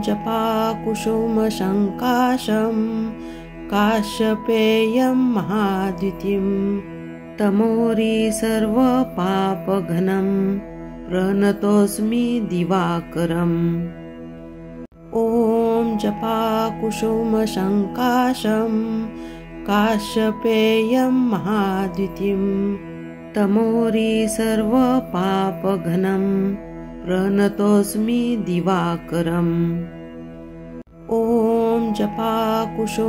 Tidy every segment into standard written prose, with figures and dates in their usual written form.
जपाकुसुमसङ्काशं काश्यपेयं महाद्युतिं तमोरि सर्वपापघ्नं प्रणतोऽस्मि दिवाकरम्। ॐ जपाकुसुमसङ्काशं काश्यपेयं महाद्युतिं तमोरि सर्वपापघ्नं प्रणतोऽस्मि दिवाकरम्। ॐ जपाकुसुमसङ्काशं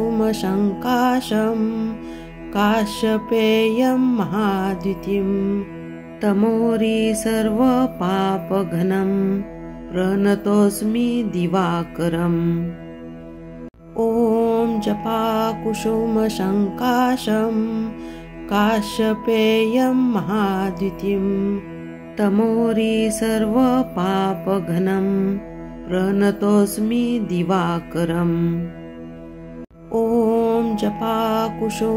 काश्यपेयं महाद्युतिं तमोरि सर्वपापघ्नं प्रणतोऽस्मि दिवाकरम्। ॐ जपाकुसुमसङ्काशं काश्यपेयं महाद्युतिं तमोरि सर्वपापघ्नं प्रणतोऽस्मि दिवाकरम्। ॐ जपाकुसुमसङ्काशं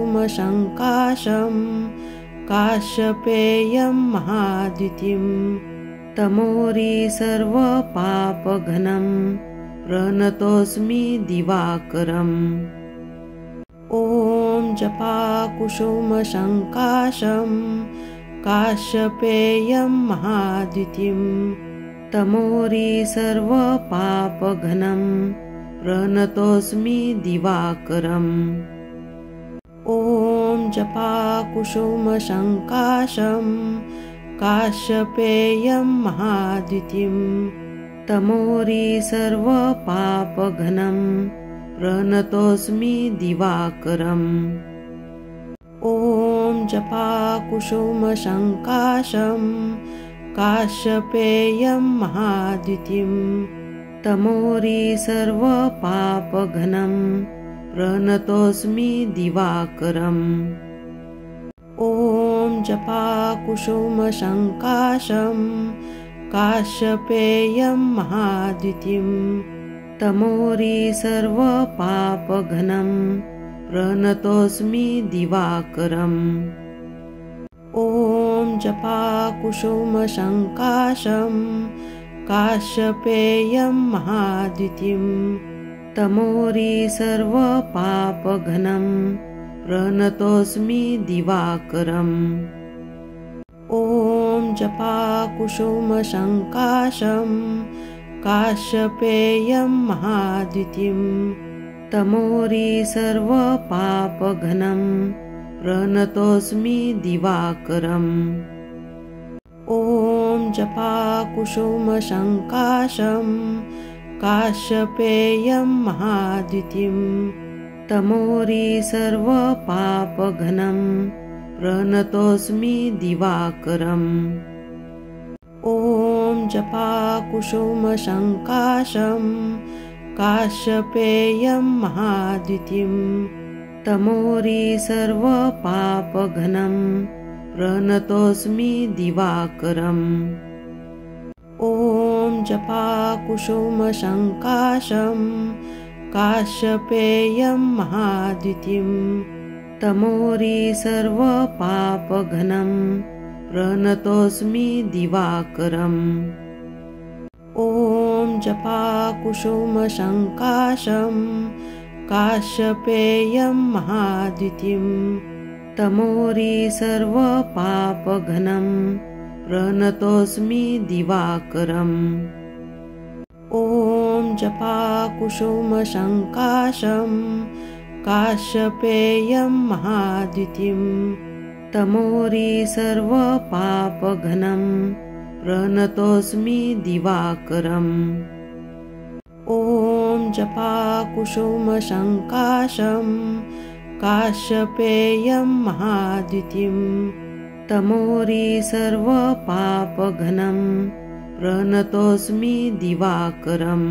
काश्यपेयं महाद्युतिं तमोरि सर्वपापघ्नं प्रणतोऽस्मि दिवाकरम्। ॐ जपाकुसुमसङ्काशं काश्यपेयं महाद्युतिं तमोरि सर्वपापघ्नं प्रणतोऽस्मि दिवाकरम्। ॐ जपाकुसुमसङ्काशं काश्यपेयं महाद्युतिं तमोरि सर्वपापघ्नं प्रणतोऽस्मि दिवाकरम्। ॐ जपाकुसुमसङ्काशं काश्यपेयं महाद्युतिं तमोरि सर्वपापघ्नं प्रणतोऽस्मि दिवाकरम्। ॐ जपाकुसुमसङ्काशं काश्यपेयं महाद्युतिं तमोरि सर्वपापघ्नं प्रणतोऽस्मि दिवाकरम्। ॐ जपाकुसुमसङ्काशं काश्यपेयं महाद्युतिं तमोरि सर्वपापघ्नं प्रणतोऽस्मि दिवाकरम्। ॐ जपाकुसुमसङ्काशं काश्यपेयं महाद्युतिं तमोरि सर्वपापघ्नं प्रणतोऽस्मि दिवाकरम्। ॐ जपाकुसुमसङ्काशं काश्यपेयं महाद्युतिं तमोरि सर्वपापघ्नं प्रणतोऽस्मि दिवाकरम्। ॐ जपाकुसुमसङ्काशं काश्यपेयं महाद्युतिं तमोरि सर्वपापघ्नं प्रणतोऽस्मि दिवाकरम्। ॐ जपाकुसुमसङ्काशं काश्यपेयं महाद्युतिं तमोरि सर्वपापघ्नं प्रणतोऽस्मि दिवाकरम्। ॐ जपाकुसुमसङ्काशं काश्यपेयं महाद्युतिं तमोरि सर्वपापघ्नं प्रणतोऽस्मि दिवाकरम्। ॐ जपाकुसुमसङ्काशं काश्यपेयं महाद्युतिं तमोरि सर्वपापघ्नं प्रणतोऽस्मि दिवाकरम्। ॐ जपाकुसुमसङ्काशं काश्यपेयं महाद्युतिं तमोरि सर्वपापघ्नं प्रणतोऽस्मि दिवाकरम्।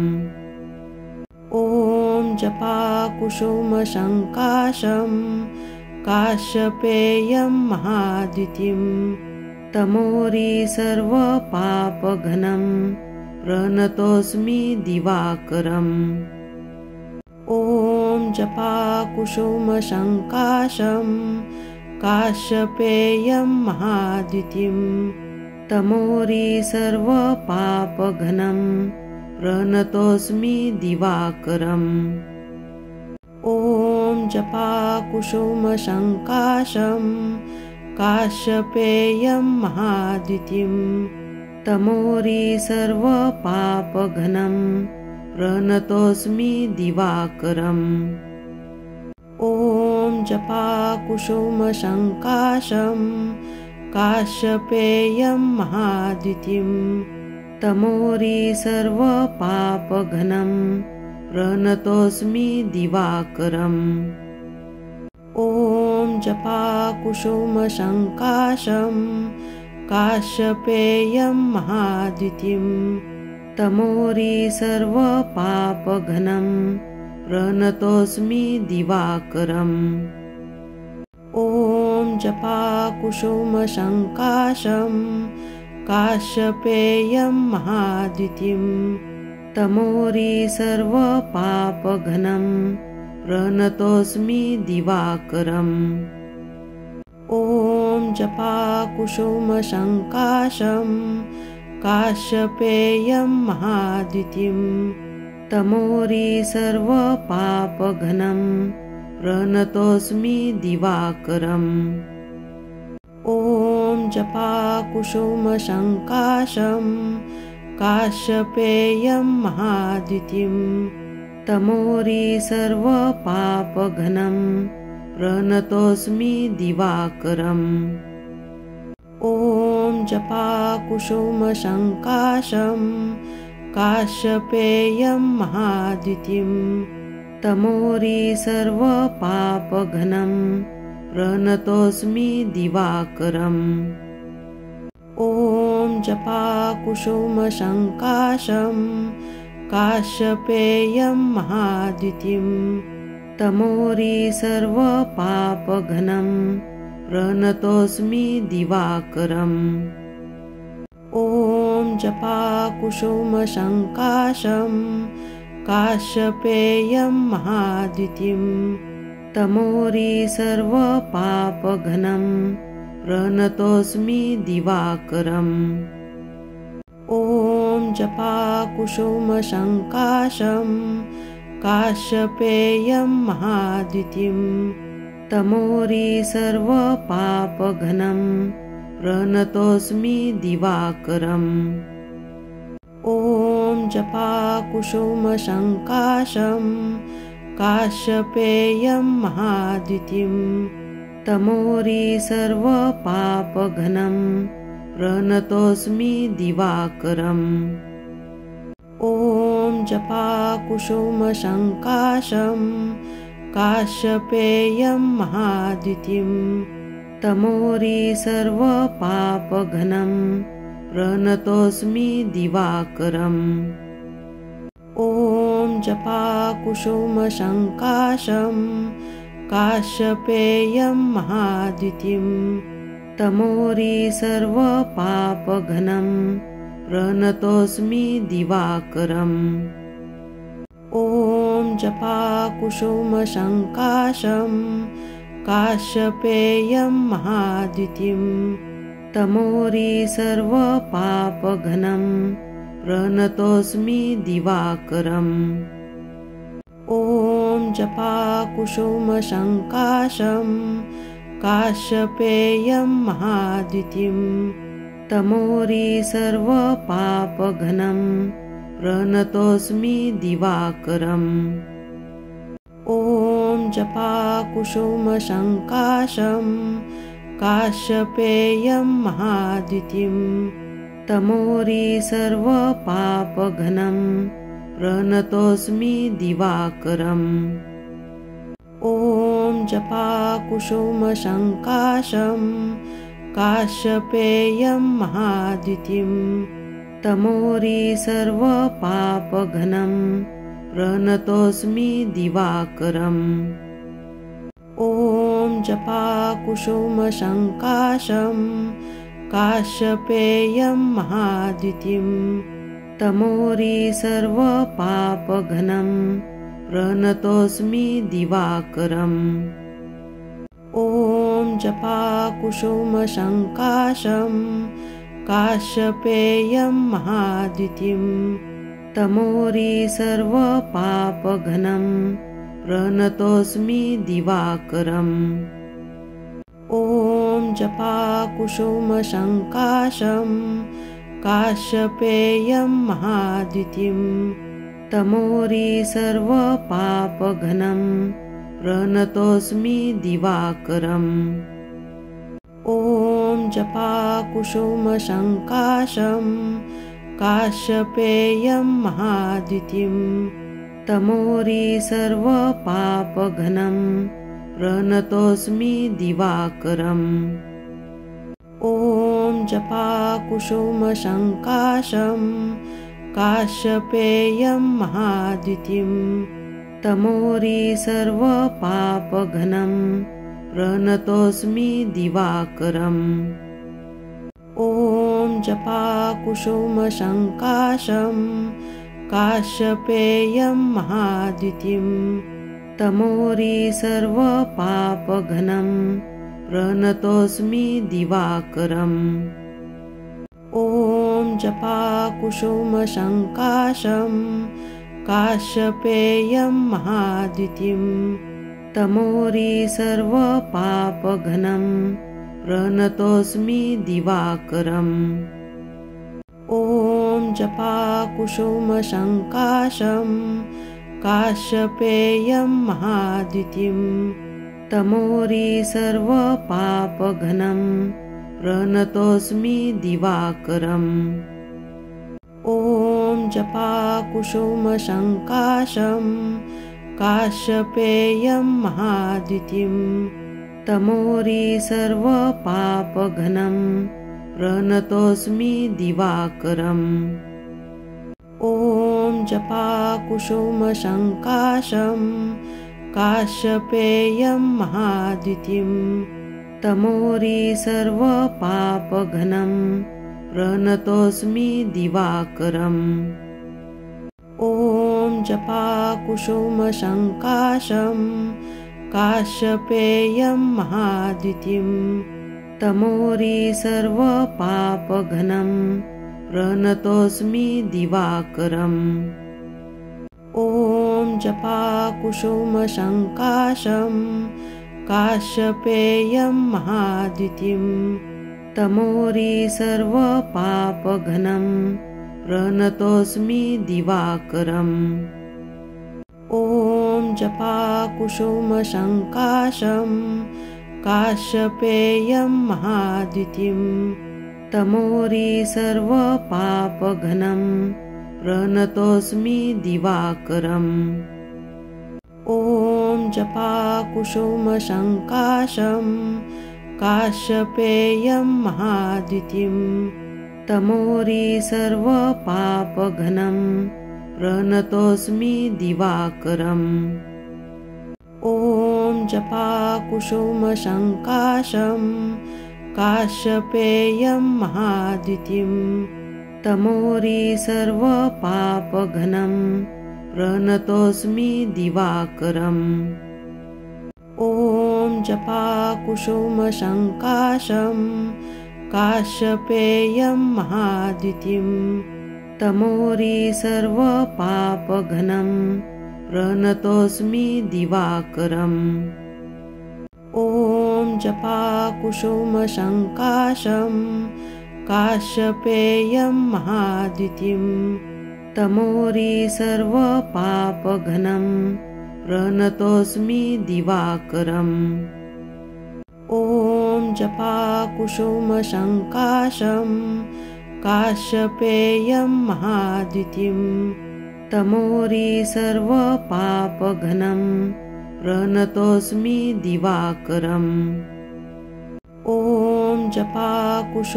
ॐ जपाकुसुमसङ्काशं काश्यपेयं महाद्युतिं तमोरि सर्वपापघ्नं प्रणतोऽस्मि दिवाकरम्। ॐ जपाकुसुमसङ्काशं काश्यपेयं महाद्युतिं तमोरि सर्वपापघ्नं प्रणतोऽस्मि दिवाकरम्। ॐ जपाकुसुमसङ्काशं काश्यपेयं महाद्युतिं तमोरि सर्वपापघ्नं प्रणतोऽस्मि दिवाकरम्। ॐ जपाकुसुमसङ्काशं काश्यपेयं महाद्युतिं तमोरि सर्वपापघ्नं प्रणतोऽस्मि दिवाकरम्। ॐ जपाकुसुमसङ्काशं काश्यपेयं महाद्युतिं तमोरि सर्वपापघ्नं प्रणतोऽस्मि दिवाकरम्। ॐ जपाकुसुमसङ्काशं काश्यपेयं महाद्युतिं तमोरि सर्वपापघ्नं प्रणतोऽस्मि दिवाकरम्। ॐ जपाकुसुमसङ्काशं काश्यपेयं महाद्युतिं तमोरि सर्वपापघ्नं प्रणतोऽस्मि दिवाकरम्। ॐ जपाकुसुमसङ्काशं काश्यपेयं महाद्युतिं तमोरि सर्वपापघ्नं प्रणतोऽस्मि दिवाकरम्। ॐ जपाकुसुमसङ्काशं काश्यपेयं महाद्युतिं तमोरि सर्वपापघ्नं प्रणतोऽस्मि दिवाकरम्। ॐ जपाकुसुमसङ्काशं काश्यपेयं महाद्युतिं तमोरि सर्वपापघ्नं प्रणतोऽस्मि दिवाकरम्। ॐ जपाकुसुमसङ्काशं काश्यपेयं महाद्युतिं तमोरि सर्वपापघ्नं प्रणतोऽस्मि दिवाकरम्। ॐ जपाकुसुमसङ्काशं काश्यपेयं महाद्युतिं तमोरि सर्वपापघ्नं प्रणतोऽस्मि दिवाकरम्। ॐ जपाकुसुमसङ्काशं काश्यपेयं महाद्युतिं तमोरि सर्वपापघ्नं प्रणतोऽस्मि दिवाकरम्। ॐ जपाकुसुमसङ्काशं काश्यपेयं महाद्युतिं तमोरि सर्वपापघ्नं प्रणतोऽस्मि दिवाकरम्। ॐ जपाकुसुमसङ्काशं काश्यपेयं महाद्युतिं तमोरि सर्वपापघ्नं प्रणतोऽस्मि दिवाकरम्। ॐ जपाकुसुमसङ्काशं काश्यपेयं महाद्युतिं तमोरि सर्वपापघ्नं प्रणतोऽस्मि दिवाकरम्। ॐ जपाकुसुमसङ्काशं काश्यपेयं महाद्युतिं तमोरि सर्वपापघ्नं प्रणतोऽस्मि दिवाकरम्। ॐ जपाकुसुमसङ्काशं काश्यपेयं महाद्युतिं तमोरि सर्वपापघ्नं प्रणतोऽस्मि दिवाकरम्। ॐ जपाकुसुमसङ्काशं काश्यपेयं महाद्युतिं तमोरि सर्वपापघ्नं प्रणतोऽस्मि दिवाकरम्। ॐ जपाकुसुमसङ्काशं काश्यपेयं महाद्युतिं तमोरि सर्वपापघ्नं प्रणतोऽस्मि दिवाकरम्। ॐ जपाकुसुमसङ्काशं काश्यपेयं महाद्युतिं तमोरी सर्वपापघ्नं प्रणतोऽस्मि दिवाकरम्। ॐ जपाकुसुमसङ्काशं काश्यपेयं महाद्युतिं तमोरी सर्वपापघ्नं प्रणतोऽस्मि दिवाकरम्। ॐ जपाकुसुमसङ्काशं काश्यपेयं महाद्युतिं तमोरी सर्वपापघ्नं प्रणतोऽस्मि दिवाकरम्। ॐ जपाकुसुमसङ्काशं काश्यपेयं महाद्युतिं तमोरी सर्वपापघ्नं प्रणतोऽस्मि दिवाकरम्। ॐ जपाकुसुमसङ्काशं काश्यपेयं महाद्युतिं तमोरी सर्वपापघ्नं प्रणतोऽस्मि दिवाकरम्। ॐ जपाकुसुमसङ्काशं काश्यपेयं महाद्युतिं तमोरी सर्वपापघ्नं प्रणतोऽस्मि दिवाकरम्। ॐ जपाकुसुमसङ्काशं काश्यपेयं महाद्युतिं तमोरी सर्वपापघ्नं प्रणतोऽस्मि दिवाकरम्। ॐ जपाकुसुमसङ्काशं काश्यपेयं महाद्युतिं तमोरी सर्वपापघ्नं प्रणतोऽस्मि दिवाकरम्। ॐ जपाकुसुमसङ्काशं काश्यपेयं महाद्युतिं तमोरी सर्वपापघ्नं प्रणतोऽस्मि दिवाकरम्। ॐ जपाकुसुमसङ्काशं काश्यपेयं महाद्युतिं तमोरी सर्वपापघ्नं प्रणतोऽस्मि दिवाकरम्। ॐ जपाकुसुमसङ्काशं काश्यपेयं महाद्युतिं तमोरी सर्वपापघ्नं प्रणतोऽस्मि दिवाकरम्। ॐ जपाकुसुमसङ्काशं काश्यपेयं महाद्युतिं तमोरी सर्वपापघ्नं प्रणतोऽस्मि दिवाकरम्। ॐ जपाकुसुमसङ्काशं काश्यपेयं महाद्युतिं तमोरी सर्वपापघ्नं प्रणतोऽस्मि दिवाकरम्। ॐ जपाकुसुमसङ्काशं काश्यपेयं महाद्युतिं तमोरी सर्वपापघ्नं प्रणतोऽस्मि दिवाकरम्। ॐ जपाकुसुमसङ्काशं काश्यपेयं महाद्युतिं तमोरी सर्वपापघ्नं प्रणतोऽस्मि दिवाकरम्। ॐ जपाकुसुमसङ्काशं काश्यपेयं महाद्युतिं तमोरी सर्वपापघ्नं प्रणतोऽस्मि दिवाकरम्। ॐ जपाकुसुमसङ्काशं काश्यपेयं महाद्युतिं तमोरी सर्वपापघ्नं प्रणतोऽस्मि दिवाकरम्। ॐ जपाकुसुमसङ्काशं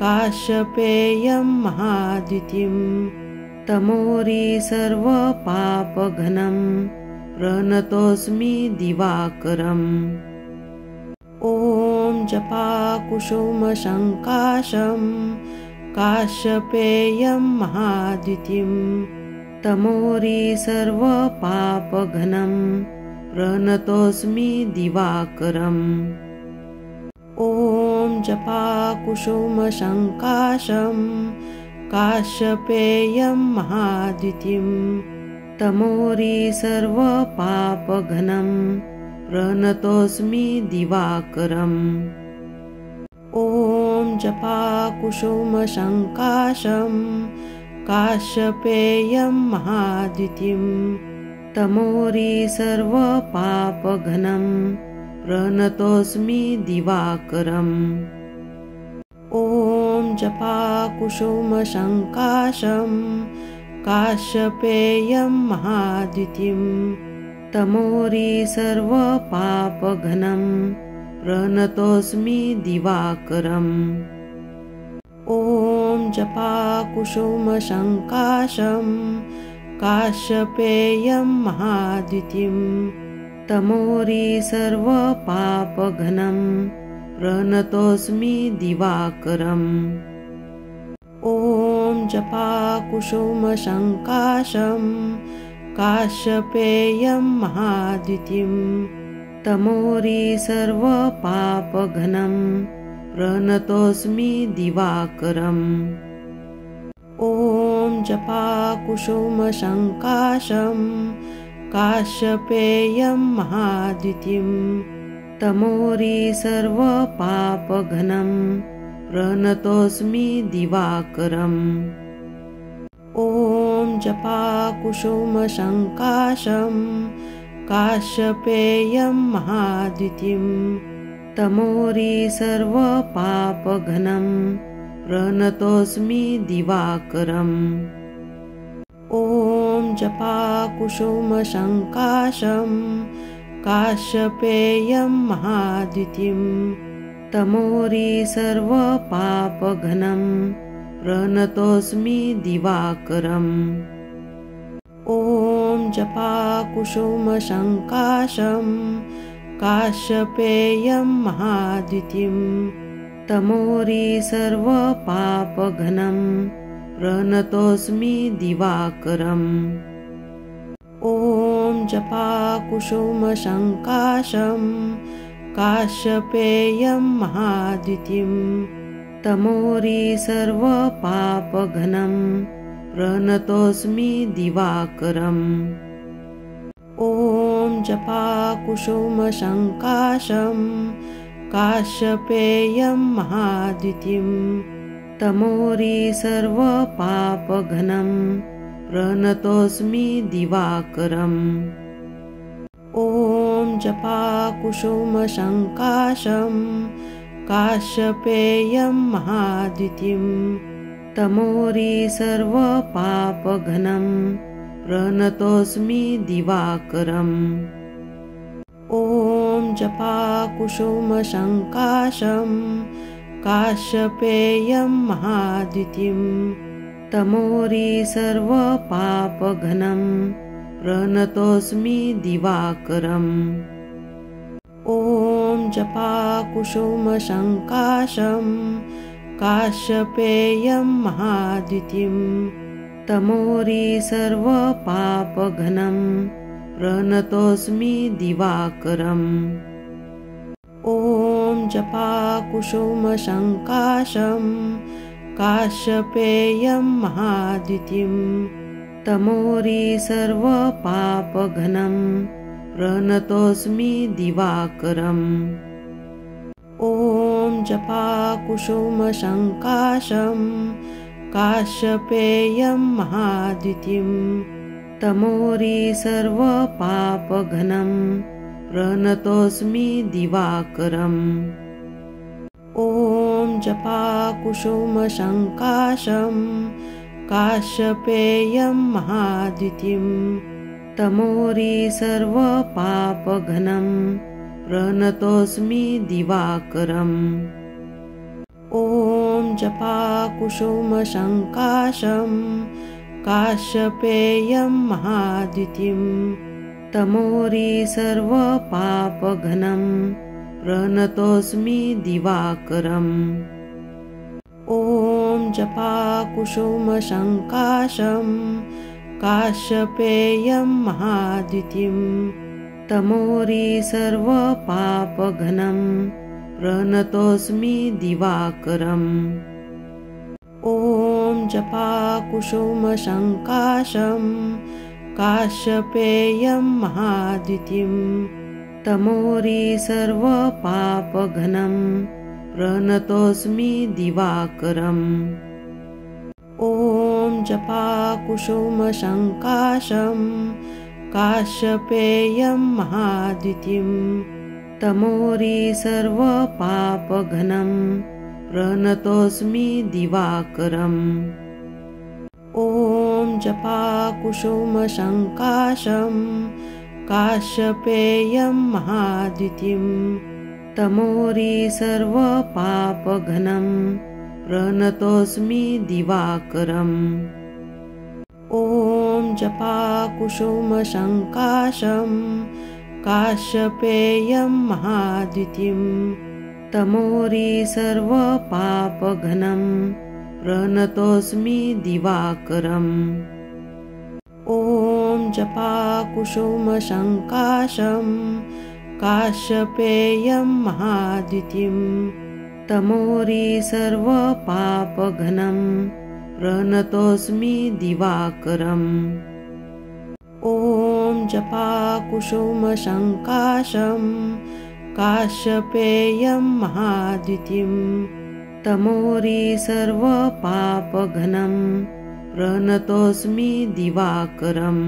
काश्यपेयं महाद्युतिं तमोरी सर्वपापघ्नं प्रणतोऽस्मि दिवाकरम्। ॐ जपाकुसुमसङ्काशं काश्यपेयं महाद्युतिं तमोरी सर्वपापघ्नं प्रणतोऽस्मि दिवाकरम्। ॐ जपाकुसुमसङ्काशं काश्यपेयं महाद्युतिं तमोरी सर्वपापघनं प्रणतोऽस्मि दिवाकरम् ॐ जपाकुसुमसङ्काशं काश्यपेयं महाद्युतिं तमोरी सर्वपापघनं प्रणतोऽस्मि दिवाकरम् ॐ जपाकुसुमसङ्काशं काश्यपेयं महाद्युतिं तमोरी सर्वपापघनं प्रणतोऽस्मि दिवाकरम् ॐ जपाकुसुमसङ्काशं काश्यपेयं महाद्युतिं तमोरी सर्वपापघनं प्रणतोऽस्मि दिवाकरम् ॐ जपाकुसुमसङ्काशं काश्यपेयं महाद्युतिं तमोरी सर्वपापघनं प्रणतोऽस्मि दिवाकरम् ॐ जपाकुसुमसङ्काशं काश्यपेयं महाद्युतिं तमोरी सर्वपापघनं प्रणतोऽस्मि दिवाकरम् ॐ जपाकुसुमसङ्काशं काश्यपेयं महाद्युतिं तमोरी सर्वपापघनं प्रणतोऽस्मि दिवाकरम् ॐ जपाकुसुमसङ्काशं काश्यपेयं महाद्युतिं तमोरी सर्वपापघनं प्रणतोऽस्मि दिवाकरम् ॐ जपाकुसुमसङ्काशं काश्यपेयं महाद्युतिं तमोरी सर्वपापघनं प्रणतोऽस्मि दिवाकरम् ॐ जपाकुसुमसङ्काशं काश्यपेयं महाद्युतिं तमोरी सर्वपापघनं प्रणतोऽस्मि दिवाकरम् ॐ जपाकुसुमसङ्काशं काश्यपेयं महाद्युतिं तमोरी सर्वपापघनं प्रणतोऽस्मि दिवाकरम् ॐ जपाकुसुमसङ्काशं काश्यपेयं महाद्युतिं तमोरी सर्वपापघनं प्रणतोऽस्मि दिवाकरम् ॐ जपाकुसुमसङ्काशं काश्यपेयं महाद्युतिं तमोरी सर्वपापघनं प्रणतोऽस्मि दिवाकरम् ॐ जपाकुसुमसङ्काशं काश्यपेयं महाद्युतिं तमोरी सर्वपापघनं प्रणतोऽस्मि दिवाकरम् ॐ जपाकुसुमसङ्काशं काश्यपेयं महाद्युतिं तमोरी सर्वपापघनं प्रणतोऽस्मि दिवाकरम् ॐ जपाकुसुमसङ्काशं काश्यपेयं महाद्युतिं तमोरी सर्वपापघनं प्रणतोऽस्मि दिवाकरम् ॐ जपाकुसुमसङ्काशं काश्यपेयं महाद्युतिं तमोरी सर्वपापघनं प्रणतोऽस्मि दिवाकरम् ॐ जपाकुसुमसङ्काशं काश्यपेयं महाद्युतिं तमोरी सर्वपापघनं प्रणतोऽस्मि दिवाकरम् ॐ जपाकुसुमसङ्काशं काश्यपेयं महाद्युतिं तमोरी सर्वपापघनं प्रणतोऽस्मि दिवाकरम् ॐ जपाकुसुमसङ्काशं काश्यपेयं महाद्युतिं तमोरि सर्वपापघ्नं प्रणतोऽस्मि दिवाकरम् ॐ जपाकुसुमसङ्काशं काश्यपेयं महाद्युतिं तमोरि सर्वपापघ्नं प्रणतोऽस्मि दिवाकरम् ॐ जपाकुसुमसङ्काशं काश्यपेयं महाद्युतिं तमोरि सर्वपापघ्नं प्रणतोऽस्मि दिवाकरम् ॐ जपाकुसुमसङ्काशं काश्यपेयं महाद्युतिं तमोरि सर्वपापघ्नं प्रणतोऽस्मि दिवाकरम् ॐ जपाकुसुमसङ्काशं काश्यपेयं महाद्युतिं तमोरि सर्वपापघ्नं प्रणतोऽस्मि दिवाकरम् ॐ जपाकुसुमसङ्काशं काश्यपेयं महाद्युतिं तमोरि सर्वपापघ्नं प्रणतोऽस्मि दिवाकरम्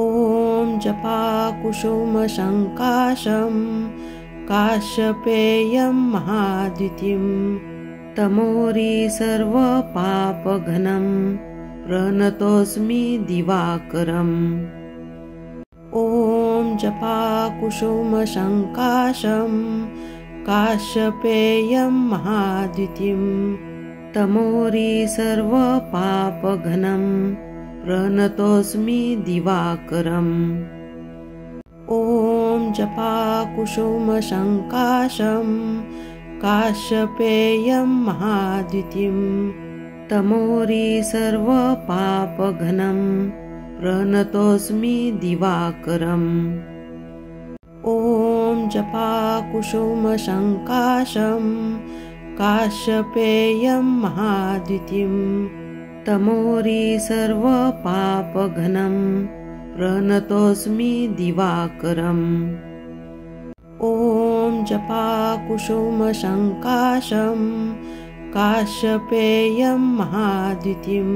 ॐ जपाकुसुमसङ्काशं काश्यपेयं महाद्युतिं तमोरि सर्वपापघ्नं प्रणतोऽस्मि दिवाकरम् ॐ जपाकुसुमसङ्काशं काश्यपेयं महाद्युतिं तमोरि सर्वपापघ्नं प्रणतोऽस्मि दिवाकरम् ॐ जपाकुसुमसङ्काशं काश्यपेयं महाद्युतिं तमोरि सर्वपापघ्नं प्रणतोऽस्मि दिवाकरम् ॐ जपाकुसुमसङ्काशं काश्यपेयं महाद्युतिं तमोरि सर्वपापघ्नं प्रणतोऽस्मि दिवाकरम् ॐ जपाकुसुमसङ्काशं काश्यपेयं महाद्युतिं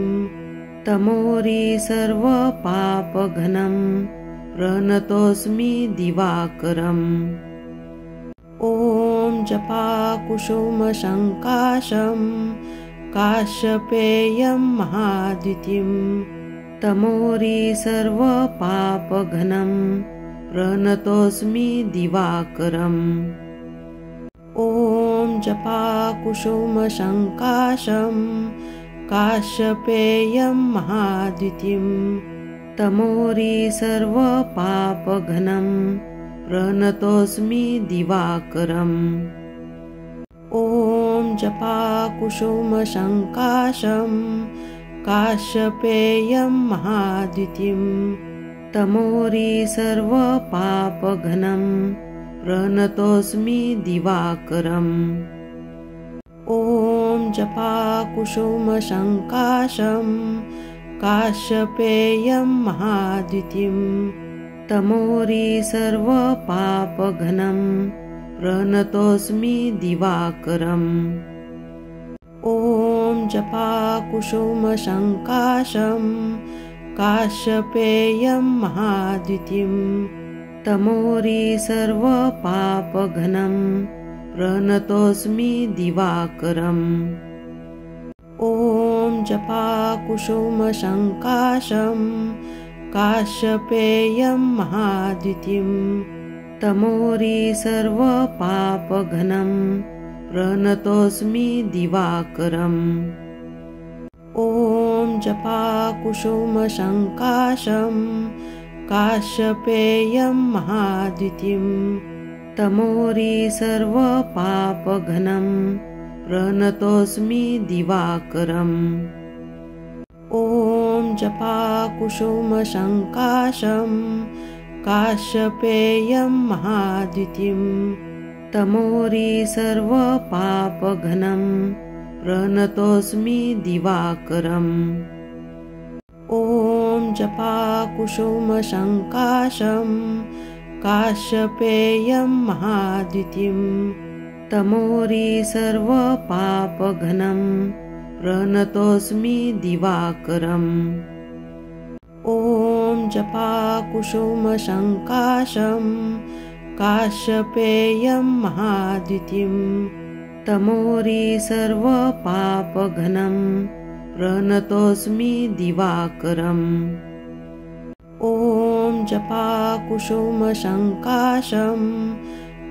तमोरि सर्वपापघ्नं प्रणतोऽस्मि दिवाकरम् ॐ जपाकुसुमसङ्काशं काश्यपेयं महाद्युतिं तमोरि सर्वपापघ्नं प्रणतोऽस्मि दिवाकरम् ॐ जपाकुसुमसङ्काशं काश्यपेयं महाद्युतिं तमोरि सर्वपापघ्नं प्रणतोऽस्मि दिवाकरम् ॐ जपाकुसुमसङ्काशं काश्यपेयं महाद्युतिं तमोरि सर्वपापघ्नं प्रणतोऽस्मि दिवाकरम् ॐ जपाकुसुमसङ्काशं काश्यपेयं महाद्युतिं तमोरि सर्वपापघ्नं प्रणतोऽस्मि दिवाकरम् ॐ जपाकुसुमसङ्काशं काश्यपेयं महाद्युतिं तमोरि सर्वपापघ्नं प्रणतोऽस्मि दिवाकरम् ॐ जपाकुसुमसङ्काशं काश्यपेयं महाद्युतिं तमोरि सर्वपापघ्नं प्रणतोऽस्मि दिवाकरम् ॐ जपाकुसुमसङ्काशं काश्यपेयं महाद्युतिं तमोरि सर्वपापघ्नं प्रणतोऽस्मि दिवाकरम् ॐ जपाकुसुमसङ्काशं काश्यपेयं महाद्युतिं तमोरि सर्वपापघ्नं प्रणतोऽस्मि दिवाकरम्। ॐ जपाकुसुमसङ्काशं काश्यपेयं महाद्युतिं तमोरि सर्वपापघ्नं प्रणतोऽस्मि दिवाकरम्। ॐ जपाकुसुमसङ्काशं काश्यपेयं महाद्युतिं तमोरि सर्वपापघ्नं प्रणतोऽस्मि दिवाकरम्। ॐ जपाकुसुमसङ्काशं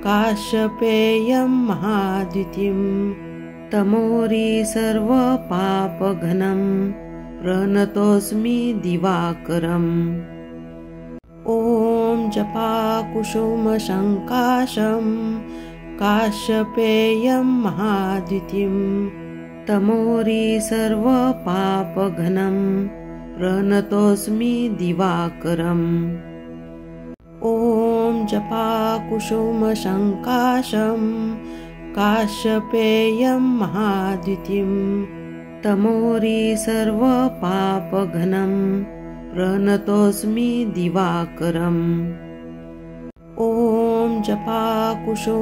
काश्यपेयं महाद्युतिं तमोरि सर्वपापघ्नं प्रणतोऽस्मि दिवाकरम्। ॐ जपाकुसुमसङ्काशं काश्यपेयं महाद्युतिं तमोरि सर्वपापघ्नं प्रणतोऽस्मि दिवाकरम्। ॐ जपाकुसुमसङ्काशं काश्यपेयं महाद्युतिं तमोरि सर्वपापघ्नं प्रणतोऽस्मि दिवाकरम्। ॐ जपाकुसुमसङ्काशं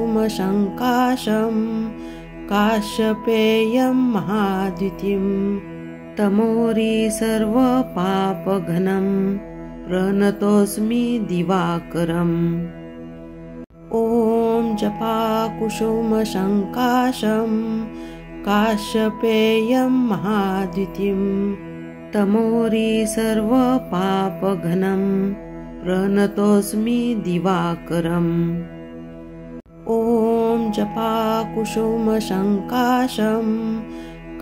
काश्यपेयं महाद्युतिं तमोरि सर्वपापघ्नं प्रणतोऽस्मि दिवाकरम्। ॐ जपाकुसुमसङ्काशं काश्यपेयं महाद्युतिं तमोरि सर्वपापघ्नं प्रणतोऽस्मि दिवाकरम्। ॐ जपाकुसुमसङ्काशं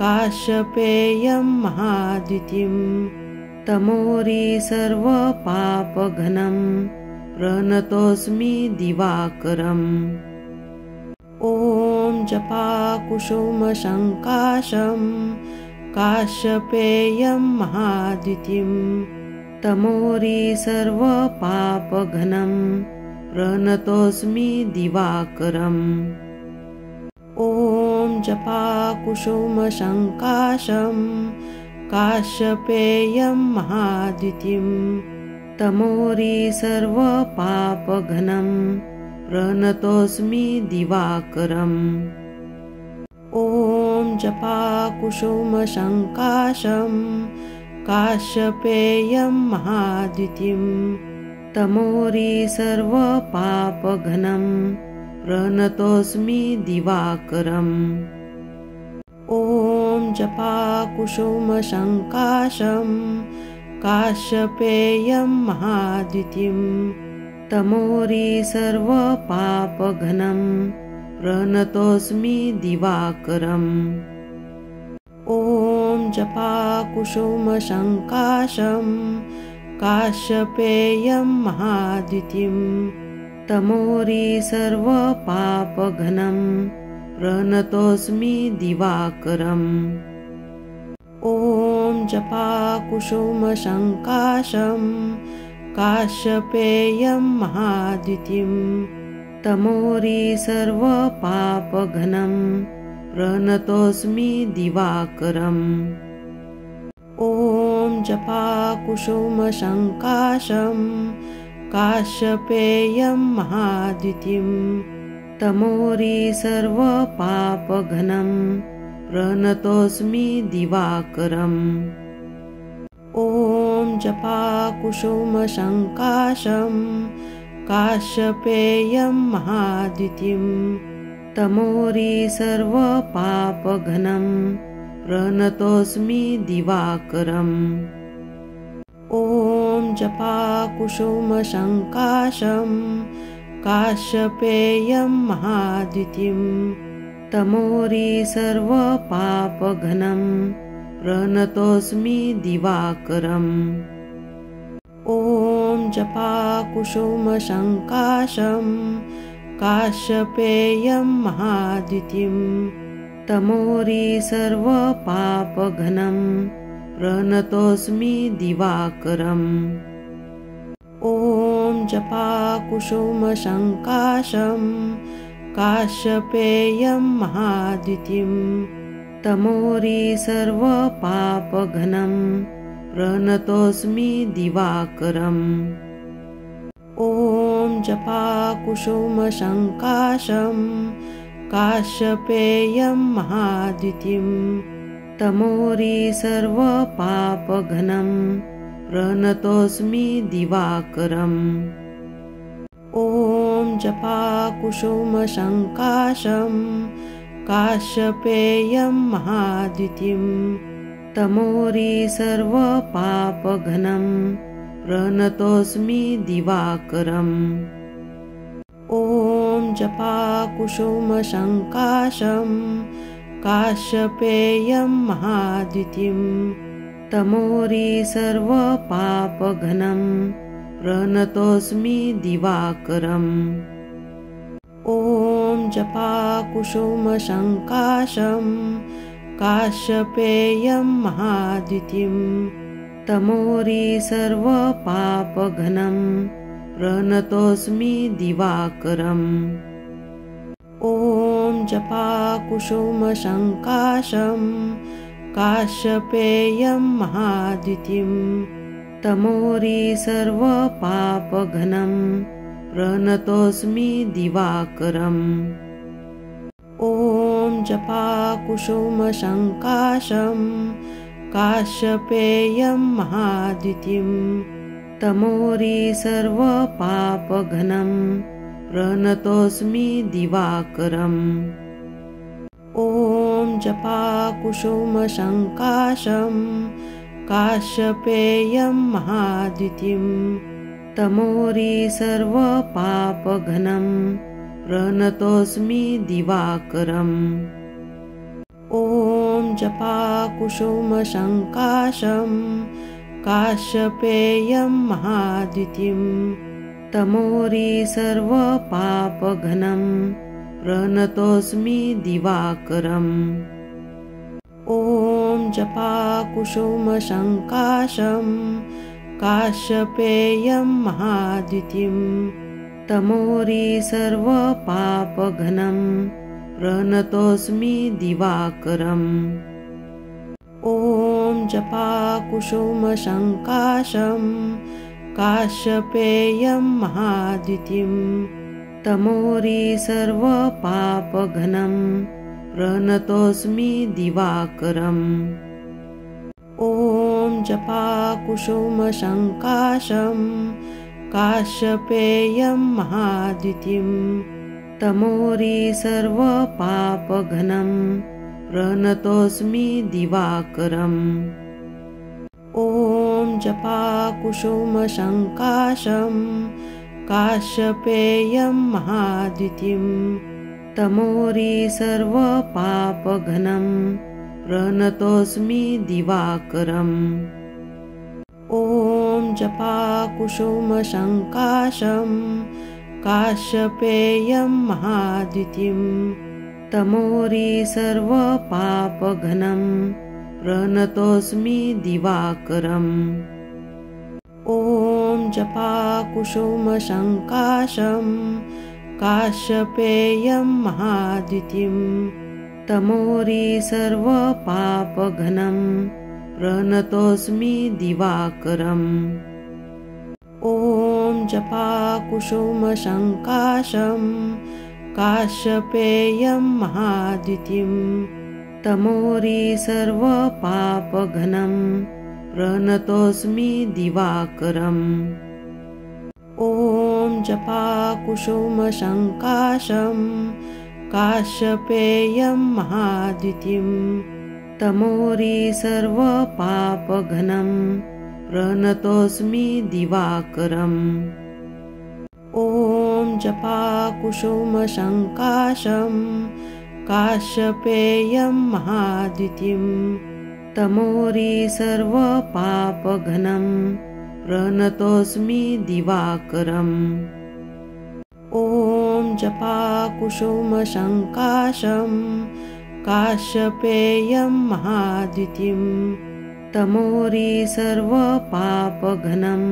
काश्यपेयं महाद्युतिं तमोरि सर्वपापघ्नं प्रणतोऽस्मि दिवाकरम्। ॐ जपाकुसुमसङ्काशं काश्यपेयं महाद्युतिं तमोरि सर्वपापघ्नं प्रणतोऽस्मि दिवाकरम्। ॐ जपाकुसुमसङ्काशं काश्यपेयं महाद्युतिं तमोरि सर्वपापघ्नं प्रणतोऽस्मि दिवाकरम्। ॐ जपाकुसुमसङ्काशं काश्यपेयं महाद्युतिं तमोरि सर्वपापघ्नं प्रणतोऽस्मि दिवाकरम्। ॐ जपाकुसुमसङ्काशं काश्यपेयं महाद्युतिं तमोरि सर्वपापघ्नं प्रणतोऽस्मि दिवाकरम्। ॐ जपाकुसुमसङ्काशं काश्यपेयं महाद्युतिं तमोरि सर्वपापघ्नं प्रणतोऽस्मि दिवाकरम्। ॐ जपाकुसुमसङ्काशं काश्यपेयं महाद्युतिं तमोरि सर्वपापघ्नं प्रणतोऽस्मि दिवाकरम्। ॐ जपाकुसुमसङ्काशं काश्यपेयं महाद्युतिं तमोरि सर्वपापघ्नं प्रणतोऽस्मि दिवाकरम्। ॐ जपाकुसुमसङ्काशं काश्यपेयं महाद्युतिं तमोरि सर्वपापघ्नं प्रणतोऽस्मि दिवाकरम्। ॐ जपाकुसुमसङ्काशं काश्यपेयं महाद्युतिं तमोरि सर्वपापघ्नं प्रणतोऽस्मि दिवाकरम्। ॐ जपाकुसुमसङ्काशं काश्यपेयं महाद्युतिं तमोरि सर्वपापघ्नं प्रणतोऽस्मि दिवाकरम्। ॐ जपाकुसुमसङ्काशं काश्यपेयं महाद्युतिं तमोरी सर्वपापघ्नं प्रणतोऽस्मि दिवाकरम्। ॐ जपाकुसुमसङ्काशं काश्यपेयं महाद्युतिं तमोरी सर्वपापघ्नं प्रणतोऽस्मि दिवाकरम्। ॐ जपाकुसुमसङ्काशं काश्यपेयं महाद्युतिं तमोरी सर्वपापघ्नं प्रणतोऽस्मि दिवाकरम्। ॐ जपाकुसुमसङ्काशं काश्यपेयं महाद्युतिं तमोरी सर्वपापघ्नं प्रणतोऽस्मि दिवाकरम्। ॐ जपाकुसुमसङ्काशं काश्यपेयं महाद्युतिं तमोरी सर्वपापघ्नं प्रणतोऽस्मि दिवाकरम्। ॐ जपाकुसुमसङ्काशं काश्यपेयं महाद्युतिं तमोरी सर्वपापघ्नं प्रणतोऽस्मि दिवाकरम्। ॐ जपाकुसुमसङ्काशं काश्यपेयं महाद्युतिं तमोरी सर्वपापघ्नं प्रणतोऽस्मि दिवाकरम्। ॐ जपाकुसुमसङ्काशं काश्यपेयं महाद्युतिं तमोरी सर्वपापघ्नं प्रणतोऽस्मि दिवाकरम्। ॐ जपाकुसुमसङ्काशं काश्यपेयं महाद्युतिं तमोरी सर्वपापघ्नं प्रणतोऽस्मि दिवाकरम्। ॐ जपाकुसुमसङ्काशं काश्यपेयं महाद्युतिं तमोरी सर्वपापघ्नं प्रणतोऽस्मि दिवाकरम्। ॐ जपाकुसुमसङ्काशं काश्यपेयं महाद्युतिं तमोरी सर्वपापघ्नं प्रणतोऽस्मि दिवाकरम्। ॐ जपाकुसुमसङ्काशं काश्यपेयं महाद्युतिं तमोरी सर्वपापघ्नं प्रणतोऽस्मि दिवाकरम्। ॐ जपाकुसुमसङ्काशं काश्यपेयं महाद्युतिं तमोरी सर्वपापघ्नं प्रणतोऽस्मि दिवाकरम्। ॐ जपाकुसुमसङ्काशं काश्यपेयं महाद्युतिं तमोरी सर्वपापघ्नं प्रणतोऽस्मि दिवाकरम्। ॐ जपाकुसुमसङ्काशं काश्यपेयं महाद्युतिं तमोरी सर्वपापघ्नं प्रणतोऽस्मि दिवाकरम्। ॐ जपाकुसुमसङ्काशं काश्यपेयं महाद्युतिं तमोरी सर्वपापघ्नं प्रणतोऽस्मि दिवाकरम्। ॐ जपाकुसुमसङ्काशं काश्यपेयं महाद्युतिं तमोरी सर्वपापघ्नं प्रणतोऽस्मि दिवाकरम्। ॐ जपाकुसुमसङ्काशं काश्यपेयं महाद्युतिं तमोरी सर्वपापघ्नं प्रणतोऽस्मि दिवाकरम्। ॐ जपाकुसुमसङ्काशं काश्यपेयं महाद्युतिं तमोरी सर्वपापघ्नं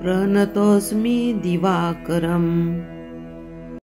प्रणतोऽस्मि दिवाकरम्।